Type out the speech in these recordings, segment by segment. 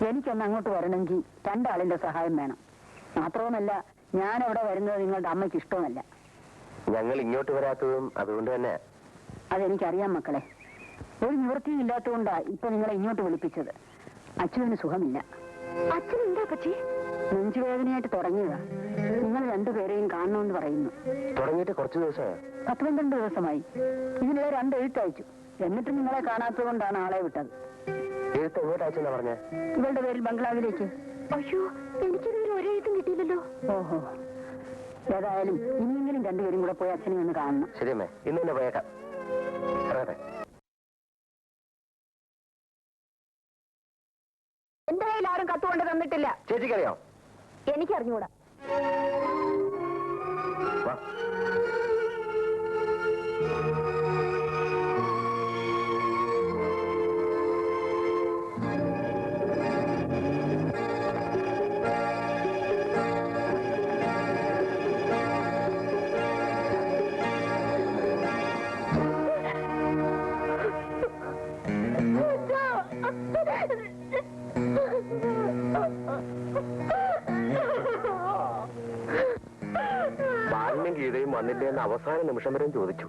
എനിക്കൊന്ന് അങ്ങോട്ട് വരണമെങ്കിൽ രണ്ടാളിന്റെ സഹായം വേണം. മാത്രവുമല്ല, ഞാൻ അവിടെ വരുന്നത് നിങ്ങളുടെ അമ്മയ്ക്ക് ഇഷ്ടവുമല്ല. ഞങ്ങൾ ഇങ്ങോട്ട് വരാത്തതും അതുകൊണ്ട് തന്നെ. അതെനിക്കറിയാം മക്കളെ. ഒരു നിവൃത്തിയും ഇല്ലാത്തതുകൊണ്ടാ ഇപ്പൊ നിങ്ങളെ ഇങ്ങോട്ട് വിളിപ്പിച്ചത്. അച്ഛന് സുഖമില്ല. അച്ഛൻ എന്താ പറ്റി? നെഞ്ചുവേദനയായിട്ട് തുടങ്ങിയതാ. നിങ്ങൾ രണ്ടുപേരെയും കാണണമെന്ന് പറയുന്നു. തുടങ്ങിയിട്ട് കുറച്ച് ദിവസമായി. 12 ദിവസമായി. ഇതിനിടെ 2 എഴുത്തയച്ചു. എന്നിട്ട് നിങ്ങളെ കാണാത്തത് കൊണ്ടാണ് ആളെ വിട്ടത്. എഴുത്ത് എങ്ങോട്ട് അയച്ചെന്നാ പറഞ്ഞേ? ഇവളുടെ പേരിൽ ബംഗ്ലാവിലേക്ക്. അയ്യോ, എനിക്കിതുവരെ ഒരെഴുത്തും കിട്ടിയില്ലല്ലോ. ഓഹോ, ഏതായാലും ഇനിയെങ്കിലും രണ്ടുപേരും കൂടെ പോയി അച്ഛനെ ഒന്ന് കാണണം. ശരിയമ്മേ, ഇന്ന് തന്നെ പോയേക്കാം. എന്റെ കയ്യിൽ ആരും കത്തുകൊണ്ട് തന്നിട്ടില്ല. ചേച്ചിക്കറിയോ? എനിക്കറിഞ്ഞൂടാ. ഗീതയും വന്നില്ലേ എന്ന് അവസാന നിമിഷം വരെയും ചോദിച്ചു.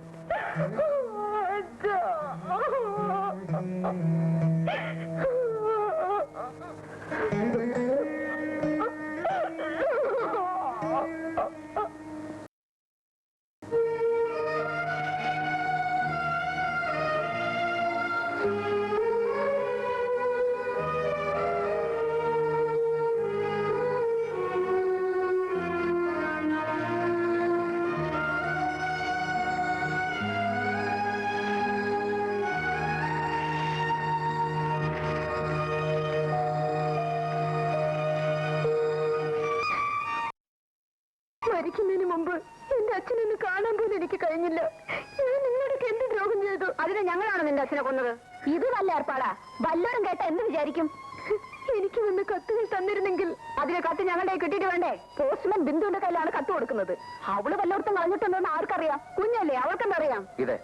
മരിക്കുന്നതിന് മുമ്പ് എന്റെ അച്ഛനൊന്ന് കാണാൻ പോലും എനിക്ക് കഴിഞ്ഞില്ല. ഞാൻ നിങ്ങളൊക്കെ എന്ത് ദ്രോഹം ചെയ്തു? അതിന് ഞങ്ങളാണ് നിന്റെ അച്ഛനെ കൊന്നത്. ഇത് നല്ല ഏർപ്പാടാ. വല്ലവരും കേട്ട എന്ത് വിചാരിക്കും? എനിക്ക് വന്ന് കത്തുകൾ തന്നിരുന്നെങ്കിൽ. അതിന് കത്ത് ഞങ്ങളുടെ കിട്ടിയിട്ട് വേണ്ടേ? പോസ്റ്റ്മാൻ ബിന്ദുവിന്റെ കയ്യിലാണ് കത്ത് കൊടുക്കുന്നത്. അവള് വല്ലയിടത്തും കളഞ്ഞിട്ടുണ്ടോന്ന് ആർക്കറിയാം? കുഞ്ഞല്ലേ, അവൾക്കെന്തറിയാം? ഇതേ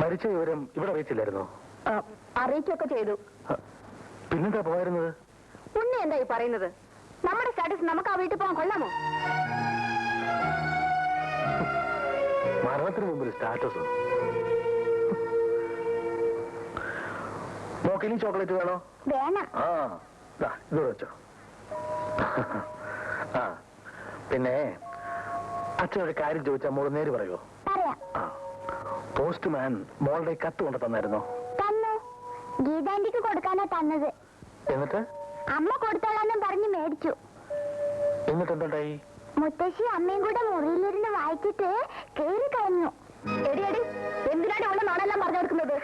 മരിച്ച വിവരം ഇവിടെ അറിയിച്ചില്ലായിരുന്നോ? അറിയിക്കൊക്കെ ചെയ്തു. പിന്നെന്താ പോയിരുന്നത്? ഉണ്ണി എന്താ ഈ പറയുന്നത്? നമ്മുടെ സ്റ്റാറ്റസ് നമുക്ക് ആ വീട്ടിൽ പോകാൻ കൊള്ളാമോ? മരണത്തിന് മുമ്പിൽ സ്റ്റാറ്റസ്. നോക്കിനി ചോക്ലേറ്റ് വേണോ? വേണം. ആ, ഇത് വെച്ചോ. ആ, പിന്നെ അച്ഛനൊരു കാര്യം ചോദിച്ചാൽ മോള് നേര് പറയുമോ? പറയാം. പോസ്റ്റ്മാൻ മോളുടെ കത്ത് കൊണ്ട് തന്നായിരുന്നോ? തന്നു. ഗീതാന്റിക്ക് കൊടുക്കാനാ തന്നത്. എന്നിട്ട് അമ്മ കൊടുത്തോളാന്നും പറഞ്ഞ് മേടിച്ചു. എന്നിട്ട് എന്തുണ്ടായി? മുത്തശ്ശി അമ്മയും കൂടെ മുറിയിലിരുന്ന് വായിച്ചിട്ട് കേറി കഴിഞ്ഞു. എടി എടി, എന്തിനാണ് അവളെ നാടെല്ലാം പറഞ്ഞു കൊടുക്കുന്നത്?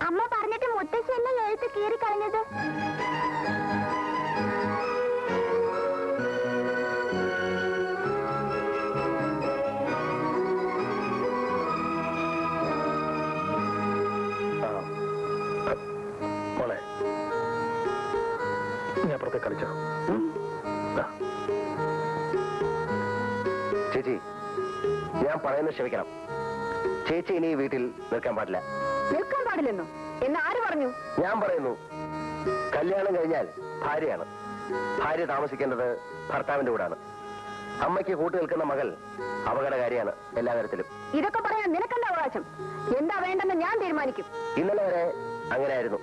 അമ്മ പറഞ്ഞിട്ട് മുത്തശ്ശി എന്നെ എഴുത്ത് കീറി കളഞ്ഞത്. മോളെ, നീ അപ്പുറത്തെ കളിച്ചോ. ചേച്ചി, ഞാൻ പറയുന്നത് ക്ഷമിക്കണം. ചേച്ചി ഇനി ഈ വീട്ടിൽ നിൽക്കാൻ പാടില്ല. നിൽക്കാൻ പാടില്ലെന്നോ? എന്ന് ആര് പറഞ്ഞു? ഞാൻ പറയുന്നു, കല്യാണം കഴിഞ്ഞാൽ ഭാര്യയാണ്. ഭാര്യ താമസിക്കേണ്ടത് ഭർത്താവിന്റെ കൂടാണ്. അമ്മയ്ക്ക് കൂട്ടു നിൽക്കുന്ന മകൾ അപകടകാരിയാണ് എല്ലാ തരത്തിലും. ഇതൊക്കെ പറയാൻ നിനക്കെന്താ അവകാശം? എന്താ വേണ്ടെന്ന് ഞാൻ തീരുമാനിക്കും. ഇന്നലെ വരെ അങ്ങനെയായിരുന്നു.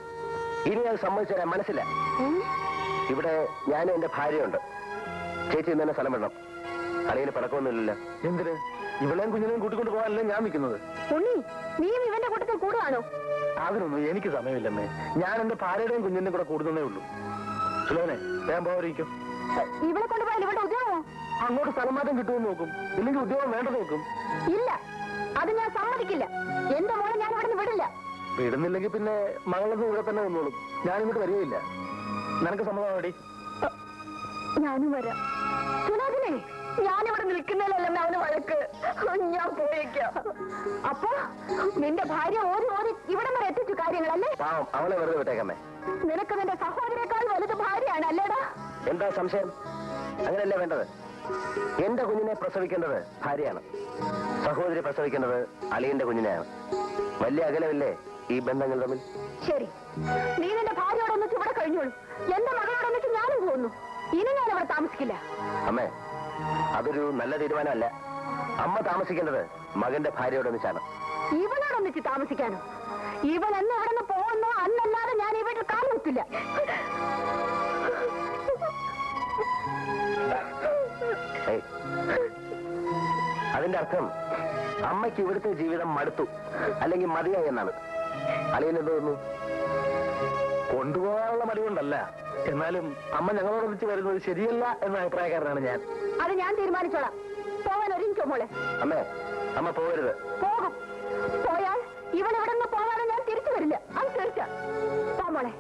ഇനി അത് സമ്മതിച്ചു തരാൻ മനസ്സില്ല. ഇവിടെ ഞാനും എന്റെ ഭാര്യയുണ്ട്. ചേച്ചി ഇന്ന് തന്നെ സ്ഥലം വിടണം. അളിയന് പടക്കമൊന്നുമില്ലല്ലോ. എന്തിന്? ഇവളെയും കുഞ്ഞിനെയും കൂട്ടിക്കൊണ്ട് പോകാനല്ലേ ഞാൻ നിൽക്കുന്നത്. ഉണ്ണി, നീയും ഇവന്റെ കൂട്ടത്തിൽ കൂടുവാണോ? അതിനൊന്നും എനിക്ക് സമയമില്ലമ്മേ. ഞാൻ എന്റെ ഭാര്യയുടെയും കുഞ്ഞിന്റെയും കൂടെ കൂടുന്നേ ഉള്ളൂ. സുലോനെ, ഞാൻ പോകാതിരിക്കും. ഇവളെ കൊണ്ടുപോയാൽ ഇവിടെ ഉദ്യോഗമോ? അങ്ങോട്ട് സ്ഥലം മാറ്റം കിട്ടുമെന്ന് നോക്കും. ഇല്ലെങ്കിൽ ഉദ്യോഗം വേണ്ടത് നോക്കും. ഇല്ല, അത് ഞാൻ സമ്മതിക്കില്ല. എന്റെ മോളെ ഞാൻ ഇവിടെ വിടില്ല. വിടുന്നില്ലെങ്കിൽ പിന്നെ മകളൊന്നും ഇവിടെ തന്നെ വന്നോളും. ഞാനിങ്ങോട്ട് വരികയില്ല. നിനക്ക് സമ്മതമാടി? ഞാനും വരാം. സുനാഥിനെ, ഞാനിവിടെ നിൽക്കുന്നതിലല്ല അവന് വഴക്ക്. ഞാൻ പോയേക്കാം. അപ്പൊ നിന്റെ ഭാര്യ ഓടി ഓടി ഇവിടെ വരെ എത്തിച്ചു കാര്യങ്ങളല്ലേ? പാവം, അവളെ വെറുതെ വിട്ടേക്കമ്മേ. നിനക്ക് നിന്റെ സഹോദരേക്കാൾ വലുത് ഭാര്യയാണ് അല്ലേടാ? എന്താ സംശയം? അങ്ങനെയല്ലേ വേണ്ടത്? എന്റെ കുഞ്ഞിനെ പ്രസവിക്കേണ്ടത് ഭാര്യയാണ്, സഹോദരി പ്രസവിക്കേണ്ടത് അളിയന്റെ കുഞ്ഞിനെയാണ്. വലിയ അകലമില്ലേ ഈ ബന്ധങ്ങൾ തമ്മിൽ? ശരി, നീ നിന്റെ ഭാര്യയോടൊന്നിച്ച് ഇവിടെ കഴിഞ്ഞോളൂ. എന്റെ മകളോടൊന്നിച്ച് ഞാനും പോകുന്നു. ഇനി ഞാൻ അവിടെ താമസിക്കില്ല. അമ്മേ, അതൊരു നല്ല തീരുമാനമല്ല. അമ്മ താമസിക്കേണ്ടത് മകന്റെ ഭാര്യയോടൊന്നിച്ചാണ്. ഇവളോടൊന്നിച്ച് താമസിക്കാനോ? ഇവൾ എന്ന് അവിടെ നിന്ന് പോകുന്നോ അന്നല്ലാതെ ഞാൻ ഈ വീട്ടിൽ കാലുകുത്തില്ല. അതിന്റെ അർത്ഥം അമ്മയ്ക്ക് ഇവിടുത്തെ ജീവിതം മടുത്തു, അല്ലെങ്കിൽ മതിയായി എന്നാണ്. അളിയനെന്ത് തോന്നുന്നു? കൊണ്ടുപോകാനുള്ള മടികൊണ്ടല്ല, എന്നാലും അമ്മ ഞങ്ങളോടൊന്നിച്ച് വരുന്നത് ശരിയല്ല എന്ന അഭിപ്രായക്കാരനാണ് ഞാൻ. അത് ഞാൻ തീരുമാനിച്ചോളാം. പോവാൻ ഒരുങ്ങിക്കോ മോളെ. അമ്മേ, അമ്മ പോകരുത്. പോകും. പോയാൽ ഇവൾ ഇവിടെ നിന്ന് പോകാതെ ഞാൻ തിരിച്ചു വരില്ല. അത് തീർച്ച. പോ മോളെ.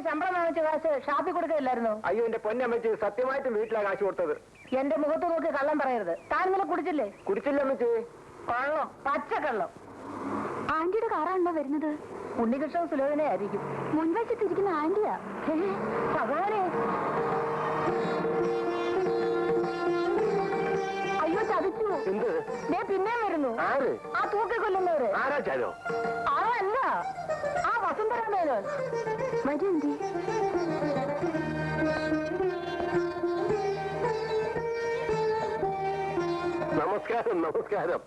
ശമ്പളം വാങ്ങിച്ച കാശ് ഷാപ്പി കൊടുക്കില്ലായിരുന്നോ? അയ്യോ, എന്റെ പൊന്നമ്മച്ച് സത്യമായിട്ടും വീട്ടിലാണ് കാശ് കൊടുത്തത്. എന്റെ മുഖത്ത് നോക്കി കള്ളം പറയരുത്. താൻ ഇന്നലെ കുടിച്ചില്ലേ? കുടിച്ചില്ല അമ്മച്ചി. കള്ളം, പച്ചക്കള്ളം. ആന്റിയുടെ കാറാണല്ലോ വരുന്നത്. ഉണ്ണികൃഷ്ണൻ സുലോചന ആയിരിക്കും. മുൻവശത്തിരിക്കുന്ന ആന്റിയാ. ഭഗവാനെ, അയ്യോ ചതിച്ചു. എന്ത്? പിന്നെ വരുന്നു. ആര്? ആ തൂക്കിക്കൊല്ലുന്നവര്. ആരാച്ചാലോ? അല്ല, ആ വസുന്ധരാമേനോ. മതി. നമസ്കാരം, നമസ്കാരം.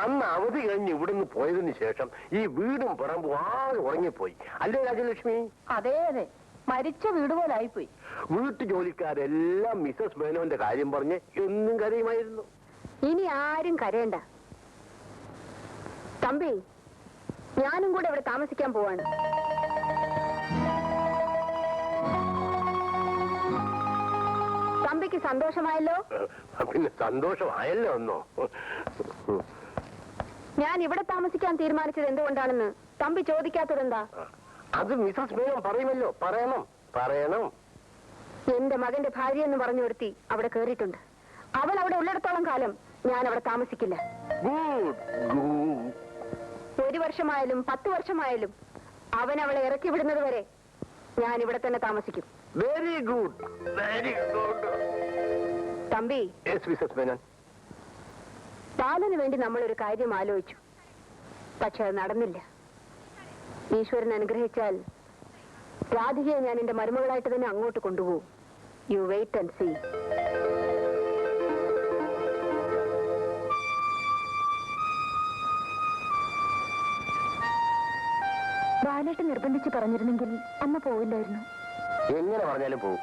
അന്ന് അവധി കഴിഞ്ഞ് ഇവിടുന്ന് പോയതിനു ശേഷം ഈ വീടും പറമ്പും ആകെ ഉറങ്ങിപ്പോയി, അല്ലേ രാജലക്ഷ്മി? അതെ അതെ, മരിച്ച വീട് പോലെ ആയിപ്പോയി. വീട്ടു ജോലിക്കാരെല്ലാം മിസസ് മേനോന്റെ കാര്യം പറഞ്ഞ് എന്നും കരയുമായിരുന്നു. ഇനി ആരും കരയണ്ട തമ്പി. ഞാനും കൂടെ ഇവിടെ താമസിക്കാൻ പോവാണ്. തമ്പിക്ക് സന്തോഷമായല്ലോ? പിന്നെ സന്തോഷമായല്ലോ ഒന്നോ. ഞാൻ ഇവിടെ താമസിക്കാൻ തീരുമാനിച്ചത് എന്തുകൊണ്ടാണെന്ന് തമ്പി ചോദിക്കാത്തതെന്താ? അത് മിസസ് മേനോൻ പറയുമല്ലോ. പറയണം, പറയണം. എന്റെ മകന്റെ ഭാര്യ എന്ന് പറഞ്ഞു ഒരുത്തി അവിടെ കേറിയിട്ടുണ്ട്. അവൾ അവിടെ ഉള്ളിടത്തോളം കാലം ഞാൻ അവിടെ താമസിക്കില്ല. ഗുഡ്. 1 വർഷമായാലും 10 വർഷമായാലും അവൻ അവളെ ഇറക്കി വിടുന്നത് വരെ ഞാൻ ഇവിടെ തന്നെ താമസിക്കും. Very good, very good. Thampi, Mrs Menon, ബാലന് വേണ്ടി നമ്മളൊരു കാര്യം ആലോചിച്ചു. പക്ഷെ അത് നടന്നില്ല. ഈശ്വരൻ അനുഗ്രഹിച്ചാൽ രാധികയെ ഞാൻ എന്റെ മരുമകളായിട്ട് തന്നെ അങ്ങോട്ട് കൊണ്ടുപോകും. You wait and see. ബാലേട്ട് നിർബന്ധിച്ച് പറഞ്ഞിരുന്നെങ്കിൽ അമ്മ പോവില്ലായിരുന്നു. എങ്ങനെ പറഞ്ഞാലും പോവും.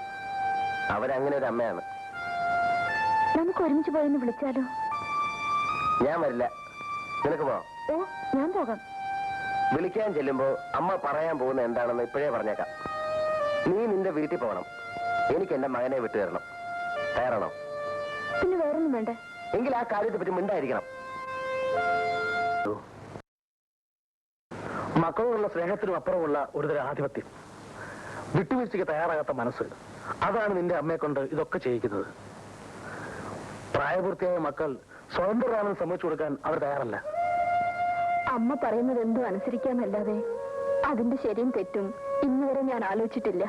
അവരങ്ങനെ ഒരു അമ്മയാണ്. നമുക്ക് ഒരുമിച്ച് പോയെന്ന് വിളിച്ചാലോ? ഞാൻ വരില്ല. നിനക്ക് പോവാം. ഓ, ഞാൻ പോകാം. വിളിക്കാൻ ചെല്ലുമ്പോ അമ്മ പറയാൻ പോകുന്ന എന്താണെന്ന് ഇപ്പോഴേ പറഞ്ഞേക്കാം. നീ നിന്റെ വീട്ടിൽ പോകണം. എനിക്ക് എന്റെ മകനെ വിട്ടു തരണം. തയ്യാറാണോ? പിന്നെ വേറൊന്നും വേണ്ട. എങ്കിൽ ആ കാര്യത്തെ പറ്റി മിണ്ടായിരിക്കണം. മക്കളോടുള്ള സ്നേഹത്തിനും അപ്പുറമുള്ള ഒരുതരം ആധിപത്യം, വിട്ടുവീഴ്ചയ്ക്ക് തയ്യാറാകാത്ത മനസ്സ്, അതാണ് നിന്റെ അമ്മയെ കൊണ്ട് ഇതൊക്കെ ചെയ്യിക്കുന്നത്. പ്രായപൂർത്തിയായ മക്കൾ സ്വതന്ത്രരാണെന്ന് സമ്മതിച്ചു കൊടുക്കാൻ അവർ തയ്യാറല്ല. അമ്മ പറയുന്നത് എന്തോ അനുസരിക്കാന്നല്ലാതെ അതിന്റെ ശരിയും തെറ്റും ഇന്നുവരെ ഞാൻ ആലോചിച്ചിട്ടില്ല.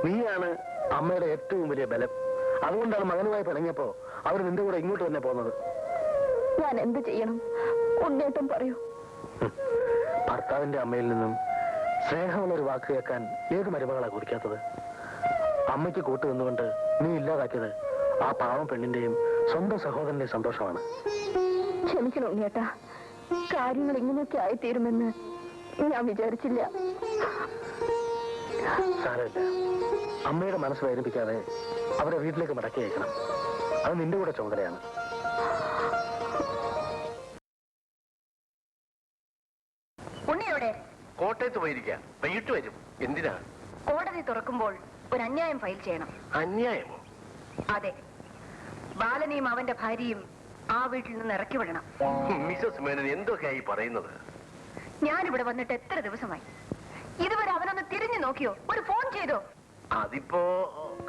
നീയാണ് അമ്മയുടെ ഏറ്റവും വലിയ ബലം. അതുകൊണ്ടാണ് മകനുമായി പിണങ്ങിയപ്പോ അവർ നിന്റെ കൂടെ ഇങ്ങോട്ട് തന്നെ പോകുന്നത്. ഞാൻ എന്ത് ചെയ്യണം? ഉണ്ണേട്ടം പറയൂ. ഭർത്താവിന്റെ അമ്മയിൽ നിന്നും സ്നേഹമുള്ളൊരു വാക്ക് കേൾക്കാൻ ഏത് മരുമകളാ കുറിക്കാത്തത്? അമ്മയ്ക്ക് കൂട്ടു നിന്നുകൊണ്ട് നീ ഇല്ലാതാക്കിയത് ആ പാവം പെണ്ണിന്റെയും സ്വന്തം സഹോദരന്റെയും സന്തോഷമാണ്. ക്ഷമിക്കണം ഉണ്ണിയേട്ടാ, കാര്യങ്ങൾ ഇങ്ങനെയൊക്കെ ആയിത്തീരുമെന്ന് ഞാൻ വിചാരിച്ചില്ല. സാരമില്ല, അമ്മയുടെ മനസ്സ് വേദനിപ്പിക്കാതെ അവരെ വീട്ടിലേക്ക് മടക്കി അയക്കണം. അത് നിന്റെ കൂടെ ചുമതലയാണ്. ഉണ്ണിയോടെ കോട്ടയത്ത് പോയിരിക്കാം. വൈകിട്ട് വരും. എന്തിനാ? കോടതി തുറക്കുമ്പോൾ ഒരു അന്യായം ഫയൽ ചെയ്യണം. അന്യായമോ? അതെ, ബാലനെയും അവന്റെ ഭാര്യയും ആ വീട്ടിൽ നിന്ന് ഇറക്കി വിടണം. മിസസ് മേനൻ എന്തൊക്കെയായി പറയുന്നത്? ഞാനിവിടെ വന്നിട്ട് എത്ര ദിവസമായി? ഇതുവരെ അവനൊന്ന് തിരിഞ്ഞു നോക്കിയോ? ഒരു ഫോൺ ചെയ്തോ? അതിപ്പോ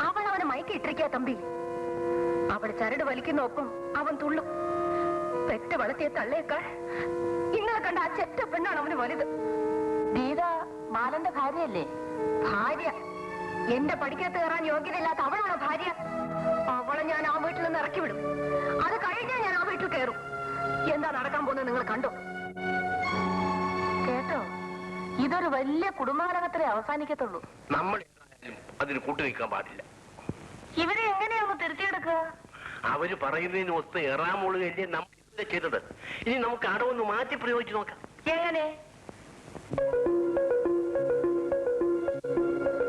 അവൾ അവനെ മയക്കി ഇട്ടിരിക്കാ തമ്പി. അവൾ ചരട് വലിക്കുന്ന ഒപ്പം അവൻ തുള്ളും. പെറ്റ് വളർത്തിയ തള്ളയേക്കാൾ ഇന്നലെ കണ്ട ആ ചെറ്റ പെണ്ണാണ് അവന് വലുത്. ഗീത ബാലന്റെ ഭാര്യയല്ലേ? ഭാര്യ? എന്റെ പഠിക്കത്ത് കയറാൻ യോഗ്യതയില്ലാത്ത അവളാണോ ഭാര്യ? അവളെ ഞാൻ ആ വീട്ടിൽ നിന്ന് ഇറക്കി വിടും. അത് കഴിഞ്ഞാൽ ഞാൻ ആ വീട്ടിൽ കയറും. എന്താ നടക്കാൻ പോകുന്നത് നിങ്ങൾ കണ്ടോ? കേട്ടോ? ഇതൊരു വലിയ കുടുംബകലഹത്തിലേ അവസാനിക്കത്തുള്ളൂ. നമ്മൾ അതിന് കൂട്ടുനിൽക്കാൻ പാടില്ല. ഇവരെ എങ്ങനെയൊന്ന് തിരുത്തിയെടുക്കുക? അവര് പറയുന്നതിന് ഒത്ത് ഏറാമുളുകയല്ലേ നമ്മൾ ചെയ്തത്. ഇനി നമുക്ക് അടവൊന്ന് മാറ്റി പ്രയോഗിച്ച് നോക്കാം. എങ്ങനെ?